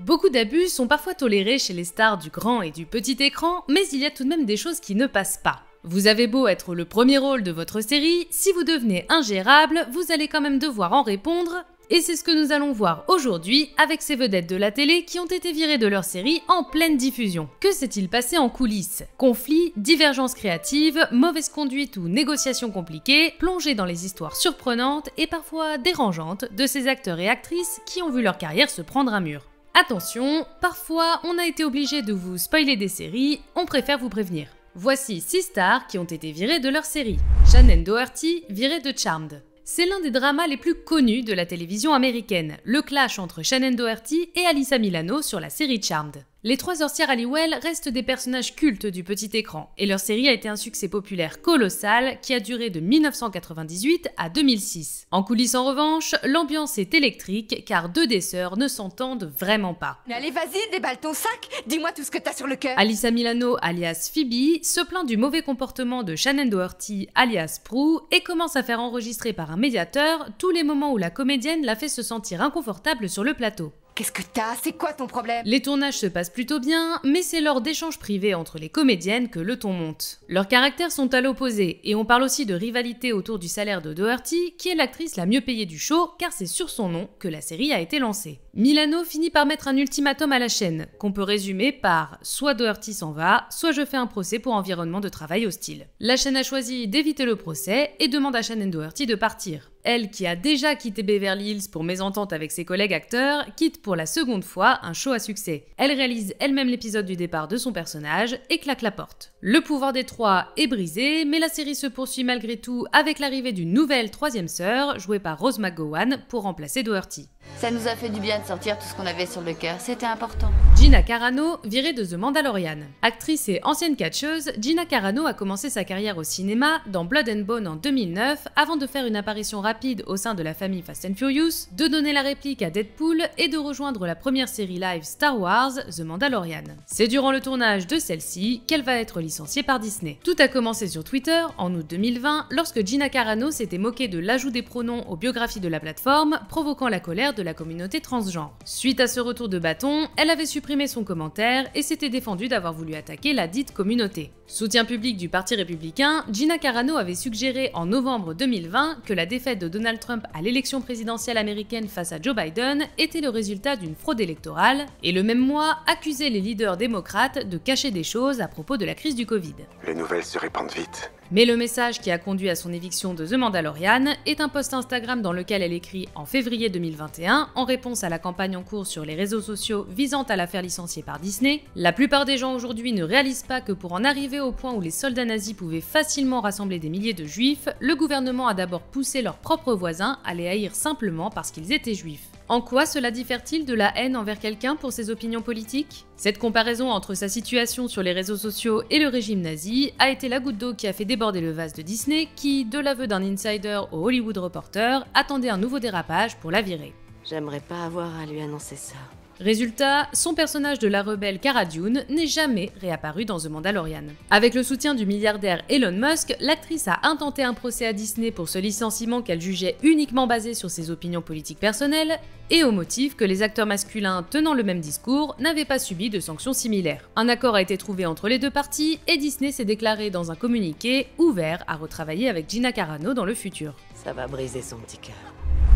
Beaucoup d'abus sont parfois tolérés chez les stars du grand et du petit écran, mais il y a tout de même des choses qui ne passent pas. Vous avez beau être le premier rôle de votre série, si vous devenez ingérable, vous allez quand même devoir en répondre. Et c'est ce que nous allons voir aujourd'hui avec ces vedettes de la télé qui ont été virées de leur série en pleine diffusion. Que s'est-il passé en coulisses? Conflits, divergences créatives, mauvaise conduite ou négociations compliquées, plongées dans les histoires surprenantes et parfois dérangeantes de ces acteurs et actrices qui ont vu leur carrière se prendre un mur. Attention, parfois on a été obligé de vous spoiler des séries, on préfère vous prévenir. Voici 6 stars qui ont été virées de leur série. Shannen Doherty, virée de Charmed. C'est l'un des dramas les plus connus de la télévision américaine, le clash entre Shannen Doherty et Alyssa Milano sur la série Charmed. Les 3 sorcières Halliwell restent des personnages cultes du petit écran, et leur série a été un succès populaire colossal qui a duré de 1998 à 2006. En coulisses en revanche, l'ambiance est électrique car 2 des sœurs ne s'entendent vraiment pas. Mais allez, vas-y, déballe ton sac, dis-moi tout ce que t'as sur le cœur. Alyssa Milano, alias Phoebe, se plaint du mauvais comportement de Shannen Doherty, alias Prue, et commence à faire enregistrer par un médiateur tous les moments où la comédienne la fait se sentir inconfortable sur le plateau. Qu'est-ce que t'as? C'est quoi ton problème? Les tournages se passent plutôt bien, mais c'est lors d'échanges privés entre les comédiennes que le ton monte. Leurs caractères sont à l'opposé, et on parle aussi de rivalité autour du salaire de Doherty, qui est l'actrice la mieux payée du show, car c'est sur son nom que la série a été lancée. Milano finit par mettre un ultimatum à la chaîne, qu'on peut résumer par « soit Doherty s'en va, soit je fais un procès pour environnement de travail hostile ». La chaîne a choisi d'éviter le procès et demande à Shannen Doherty de partir. Elle, qui a déjà quitté Beverly Hills pour mésentente avec ses collègues acteurs, quitte pour la seconde fois un show à succès. Elle réalise elle-même l'épisode du départ de son personnage et claque la porte. Le pouvoir des 3 est brisé, mais la série se poursuit malgré tout avec l'arrivée d'une nouvelle 3e sœur, jouée par Rose McGowan, pour remplacer Doherty. Ça nous a fait du bien de sortir tout ce qu'on avait sur le cœur, c'était important. Gina Carano, virée de The Mandalorian. Actrice et ancienne catcheuse, Gina Carano a commencé sa carrière au cinéma dans Blood and Bone en 2009 avant de faire une apparition rapide au sein de la famille Fast and Furious, de donner la réplique à Deadpool et de rejoindre la première série live Star Wars, The Mandalorian. C'est durant le tournage de celle-ci qu'elle va être licenciée par Disney. Tout a commencé sur Twitter en août 2020 lorsque Gina Carano s'était moquée de l'ajout des pronoms aux biographies de la plateforme, provoquant la colère de la communauté transgenre. Suite à ce retour de bâton, elle avait supprimé son commentaire et s'était défendue d'avoir voulu attaquer la dite communauté. Soutien public du Parti républicain, Gina Carano avait suggéré en novembre 2020 que la défaite de Donald Trump à l'élection présidentielle américaine face à Joe Biden était le résultat d'une fraude électorale et le même mois accusait les leaders démocrates de cacher des choses à propos de la crise du Covid. Les nouvelles se répandent vite. Mais le message qui a conduit à son éviction de The Mandalorian est un post Instagram dans lequel elle écrit en février 2021, en réponse à la campagne en cours sur les réseaux sociaux visant à la faire licencier par Disney. La plupart des gens aujourd'hui ne réalisent pas que pour en arriver au point où les soldats nazis pouvaient facilement rassembler des milliers de juifs, le gouvernement a d'abord poussé leurs propres voisins à les haïr simplement parce qu'ils étaient juifs. En quoi cela diffère-t-il de la haine envers quelqu'un pour ses opinions politiques? Cette comparaison entre sa situation sur les réseaux sociaux et le régime nazi a été la goutte d'eau qui a fait déborder le vase de Disney qui, de l'aveu d'un insider au Hollywood Reporter, attendait un nouveau dérapage pour la virer. J'aimerais pas avoir à lui annoncer ça. Résultat, son personnage de la rebelle Cara Dune n'est jamais réapparu dans The Mandalorian. Avec le soutien du milliardaire Elon Musk, l'actrice a intenté un procès à Disney pour ce licenciement qu'elle jugeait uniquement basé sur ses opinions politiques personnelles et au motif que les acteurs masculins tenant le même discours n'avaient pas subi de sanctions similaires. Un accord a été trouvé entre les deux parties et Disney s'est déclaré dans un communiqué ouvert à retravailler avec Gina Carano dans le futur. Ça va briser son petit cœur.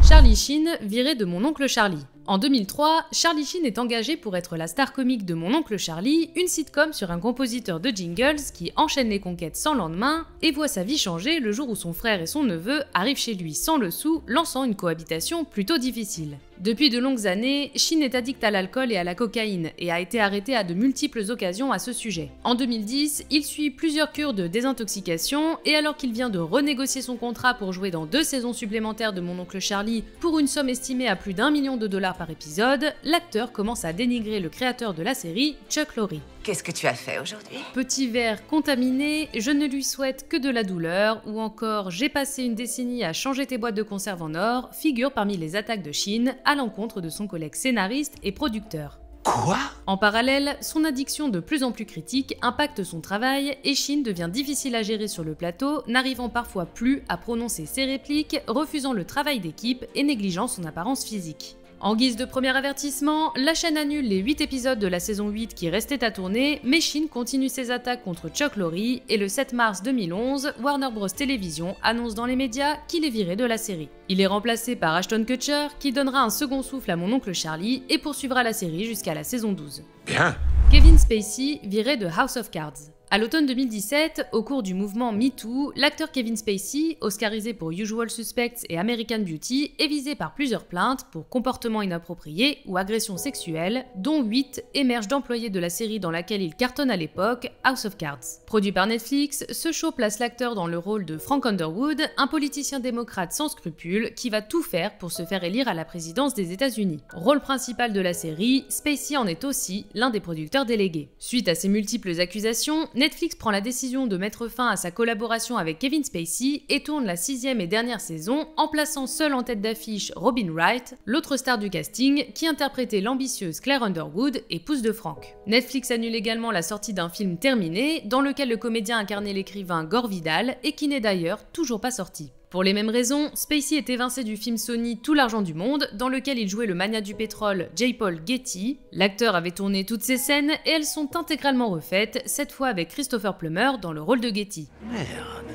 Charlie Sheen, viré de Mon Oncle Charlie. En 2003, Charlie Sheen est engagé pour être la star comique de Mon Oncle Charlie, une sitcom sur un compositeur de jingles qui enchaîne les conquêtes sans lendemain et voit sa vie changer le jour où son frère et son neveu arrivent chez lui sans le sou, lançant une cohabitation plutôt difficile. Depuis de longues années, Sheen est addict à l'alcool et à la cocaïne et a été arrêté à de multiples occasions à ce sujet. En 2010, il suit plusieurs cures de désintoxication et alors qu'il vient de renégocier son contrat pour jouer dans 2 saisons supplémentaires de Mon Oncle Charlie pour une somme estimée à plus d'1 million de dollars par épisode, l'acteur commence à dénigrer le créateur de la série, Chuck Lorre. Qu'est-ce que tu as fait aujourd'hui? Petit verre contaminé, je ne lui souhaite que de la douleur, ou encore j'ai passé une décennie à changer tes boîtes de conserve en or, figure parmi les attaques de Sheen à l'encontre de son collègue scénariste et producteur. Quoi? En parallèle, son addiction de plus en plus critique impacte son travail et Sheen devient difficile à gérer sur le plateau, n'arrivant parfois plus à prononcer ses répliques, refusant le travail d'équipe et négligeant son apparence physique. En guise de premier avertissement, la chaîne annule les 8 épisodes de la saison 8 qui restaient à tourner, mais Shin continue ses attaques contre Chuck Lorre et le 7 mars 2011, Warner Bros. Television annonce dans les médias qu'il est viré de la série. Il est remplacé par Ashton Kutcher qui donnera un second souffle à Mon oncle Charlie et poursuivra la série jusqu'à la saison 12. Bien. Kevin Spacey viré de House of Cards. À l'automne 2017, au cours du mouvement MeToo, l'acteur Kevin Spacey, oscarisé pour Usual Suspects et American Beauty, est visé par plusieurs plaintes pour comportements inappropriés ou agressions sexuelles, dont 8 émergent d'employés de la série dans laquelle il cartonne à l'époque, House of Cards. Produit par Netflix, ce show place l'acteur dans le rôle de Frank Underwood, un politicien démocrate sans scrupules qui va tout faire pour se faire élire à la présidence des États-Unis. Rôle principal de la série, Spacey en est aussi l'un des producteurs délégués. Suite à ces multiples accusations, Netflix prend la décision de mettre fin à sa collaboration avec Kevin Spacey et tourne la 6e et dernière saison en plaçant seul en tête d'affiche Robin Wright, l'autre star du casting qui interprétait l'ambitieuse Claire Underwood, épouse de Frank. Netflix annule également la sortie d'un film terminé dans lequel le comédien incarnait l'écrivain Gore Vidal et qui n'est d'ailleurs toujours pas sorti. Pour les mêmes raisons, Spacey est évincé du film Sony Tout l'argent du monde, dans lequel il jouait le magnat du pétrole J. Paul Getty. L'acteur avait tourné toutes ces scènes et elles sont intégralement refaites, cette fois avec Christopher Plummer dans le rôle de Getty. Merde,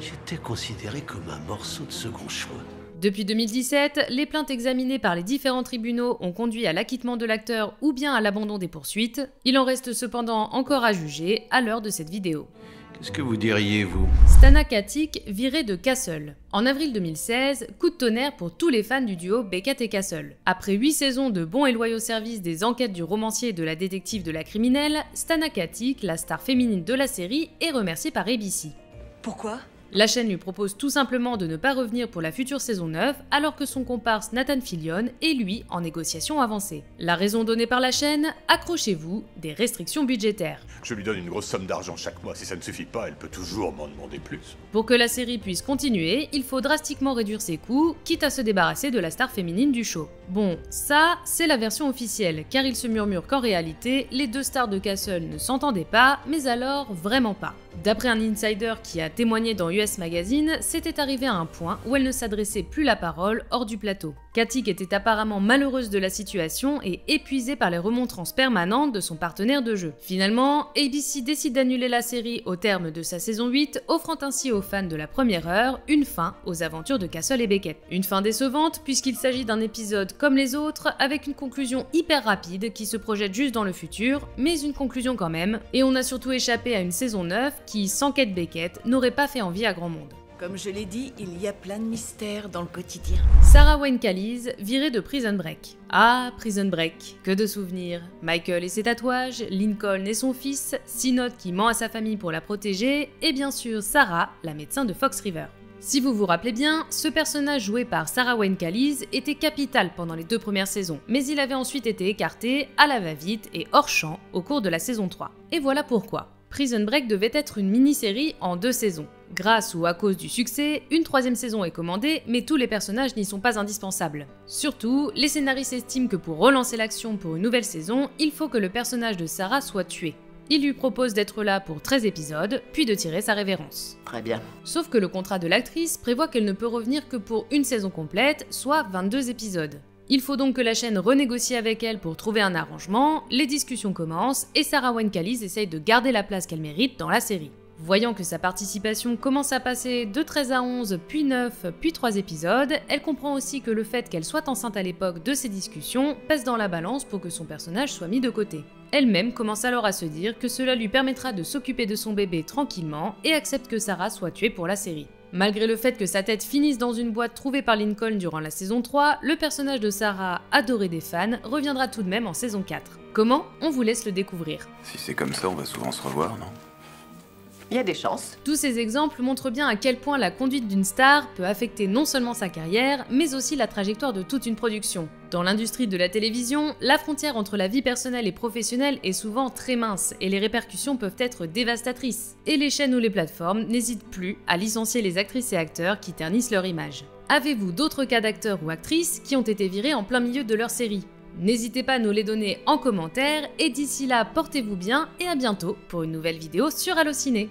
j'étais considéré comme un morceau de second choix. Depuis 2017, les plaintes examinées par les différents tribunaux ont conduit à l'acquittement de l'acteur ou bien à l'abandon des poursuites. Il en reste cependant encore à juger à l'heure de cette vidéo. Qu'est-ce que vous diriez, vous? Stana Katic virée de Castle. En avril 2016, coup de tonnerre pour tous les fans du duo Beckett et Castle. Après 8 saisons de bons et loyaux services des enquêtes du romancier et de la détective de la criminelle, Stana Katic, la star féminine de la série, est remerciée par ABC. Pourquoi? La chaîne lui propose tout simplement de ne pas revenir pour la future saison 9, alors que son comparse Nathan Fillion est lui en négociation avancée. La raison donnée par la chaîne, accrochez-vous, des restrictions budgétaires. Je lui donne une grosse somme d'argent chaque mois. Si ça ne suffit pas, elle peut toujours m'en demander plus. Pour que la série puisse continuer, il faut drastiquement réduire ses coûts, quitte à se débarrasser de la star féminine du show. Bon, ça, c'est la version officielle, car il se murmure qu'en réalité, les deux stars de Castle ne s'entendaient pas, mais alors vraiment pas. D'après un insider qui a témoigné dans US Magazine, c'était arrivé à un point où elle ne s'adressait plus la parole hors du plateau. Katic était apparemment malheureuse de la situation et épuisée par les remontrances permanentes de son partenaire de jeu. Finalement, ABC décide d'annuler la série au terme de sa saison 8, offrant ainsi aux fans de la première heure une fin aux aventures de Castle et Beckett. Une fin décevante puisqu'il s'agit d'un épisode comme les autres, avec une conclusion hyper rapide qui se projette juste dans le futur, mais une conclusion quand même, et on a surtout échappé à une saison 9 qui, sans Kate Beckett, n'aurait pas fait envie à grand monde. Comme je l'ai dit, il y a plein de mystères dans le quotidien. Sarah Wayne Callies, virée de Prison Break. Ah, Prison Break, que de souvenirs. Michael et ses tatouages, Lincoln et son fils, Synod qui ment à sa famille pour la protéger, et bien sûr Sarah, la médecin de Fox River. Si vous vous rappelez bien, ce personnage joué par Sarah Wayne Callies était capital pendant les 2 premières saisons, mais il avait ensuite été écarté à la va-vite et hors champ au cours de la saison 3. Et voilà pourquoi. Prison Break devait être une mini-série en 2 saisons. Grâce ou à cause du succès, une 3e saison est commandée, mais tous les personnages n'y sont pas indispensables. Surtout, les scénaristes estiment que pour relancer l'action pour une nouvelle saison, il faut que le personnage de Sarah soit tué. Ils lui proposent d'être là pour 13 épisodes, puis de tirer sa révérence. Très bien. Sauf que le contrat de l'actrice prévoit qu'elle ne peut revenir que pour une saison complète, soit 22 épisodes. Il faut donc que la chaîne renégocie avec elle pour trouver un arrangement, les discussions commencent et Sarah Wayne Callies essaye de garder la place qu'elle mérite dans la série. Voyant que sa participation commence à passer de 13 à 11, puis 9, puis 3 épisodes, elle comprend aussi que le fait qu'elle soit enceinte à l'époque de ces discussions pèse dans la balance pour que son personnage soit mis de côté. Elle-même commence alors à se dire que cela lui permettra de s'occuper de son bébé tranquillement et accepte que Sarah soit tuée pour la série. Malgré le fait que sa tête finisse dans une boîte trouvée par Lincoln durant la saison 3, le personnage de Sarah, adoré des fans, reviendra tout de même en saison 4. Comment? On vous laisse le découvrir. Si c'est comme ça, on va souvent se revoir, non? Il y a des chances. Tous ces exemples montrent bien à quel point la conduite d'une star peut affecter non seulement sa carrière, mais aussi la trajectoire de toute une production. Dans l'industrie de la télévision, la frontière entre la vie personnelle et professionnelle est souvent très mince et les répercussions peuvent être dévastatrices. Et les chaînes ou les plateformes n'hésitent plus à licencier les actrices et acteurs qui ternissent leur image. Avez-vous d'autres cas d'acteurs ou actrices qui ont été virés en plein milieu de leur série? N'hésitez pas à nous les donner en commentaire et d'ici là, portez-vous bien et à bientôt pour une nouvelle vidéo sur Allociné.